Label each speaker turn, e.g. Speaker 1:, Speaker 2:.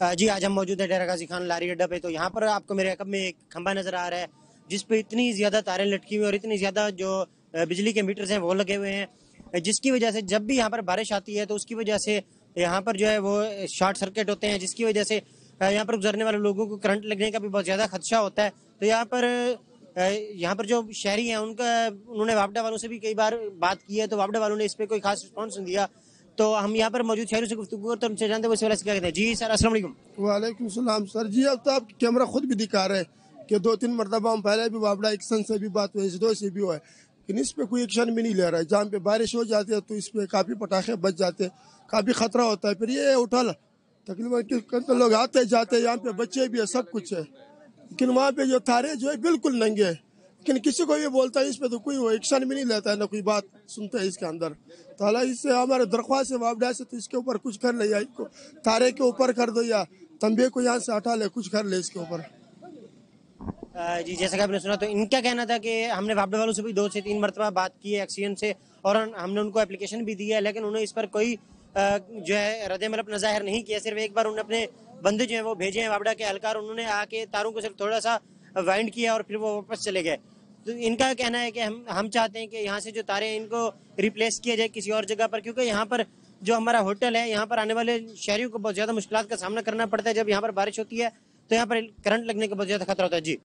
Speaker 1: जी, आज हम मौजूद है डेरा गाजी खान लारी अड्डा पे। तो यहाँ पर आपको मेरे अकब में एक खंभा नज़र आ रहा है जिस पे इतनी ज़्यादा तारें लटकी हुई और इतनी ज़्यादा जो बिजली के मीटर्स हैं वो लगे हुए हैं, जिसकी वजह से जब भी यहाँ पर बारिश आती है तो उसकी वजह से यहाँ पर जो है वो शॉर्ट सर्किट होते हैं, जिसकी वजह से यहाँ पर गुजरने वाले लोगों को करंट लगने का भी बहुत ज़्यादा खदशा होता है। तो यहाँ पर जो शहरी हैं उन्होंने वापडा वालों से भी कई बार बात की है, तो वापडा वालों ने इस पर कोई खास रिस्पॉन्स नहीं दिया। तो हम यहाँ पर मौजूद शहरों से गुफ्तगू करते हैं, उनसे जानते हैं वो क्या कहते हैं। जी सर, अस्सलाम वालेकुम।
Speaker 2: वालेकुम सलाम सर जी। अब तो आप कैमरा खुद भी दिखा रहे हैं कि 2-3 मरतबा हम पहले भी वापडा एक्शन से भी बात हुई, दो से भी हुआ है, लेकिन इस पे कोई एक्शन भी नहीं ले रहा है। जहाँ पे बारिश हो जाती है तो इस पे काफ़ी पटाखे बच जाते हैं, काफ़ी खतरा होता है। फिर ये उठल तकरीबन लोग आते जाते, यहाँ पे बच्चे भी है, सब कुछ है, लेकिन वहाँ पे जो तारे जो है बिल्कुल नंगे है। लेकिन किसी को ये बोलता है इस पे तो कोई एक्शन भी नहीं लेता है, ना कोई बात सुनता है इसके अंदर। तो हालांकि इससे हमारे दरख्वास्त है वापडा से, तो इसके ऊपर कुछ कर ले, या इसको तारे के ऊपर कर दो या तंबे को यहाँ से हटा ले, कुछ कर ले इसके ऊपर।
Speaker 1: जी, जैसा कि आपने सुना, तो इनका कहना था कि हमने वापडा वालों से भी 2 से 3 मरतबा बात की है एक्सीडेंट से, और हमने उनको एप्लीकेशन भी दी है, लेकिन उन्होंने इस पर कोई जो है रद्द-ए-अमल अपना जाहिर नहीं किया। सिर्फ एक बार उन्होंने अपने बंदे जो हैं वो भेजे हैं वापडा के एहलकार, उन्होंने आके तारों को सिर्फ थोड़ा सा वाइंड किया और फिर वो वापस चले गए। तो इनका कहना है कि हम चाहते हैं कि यहाँ से जो तारे हैं इनको रिप्लेस किया जाए किसी और जगह पर, क्योंकि यहाँ पर जो हमारा होटल है, यहाँ पर आने वाले शहरियों को बहुत ज़्यादा मुश्किलात का सामना करना पड़ता है। जब यहाँ पर बारिश होती है तो यहाँ पर करंट लगने का बहुत ज़्यादा खतरा होता है। जी।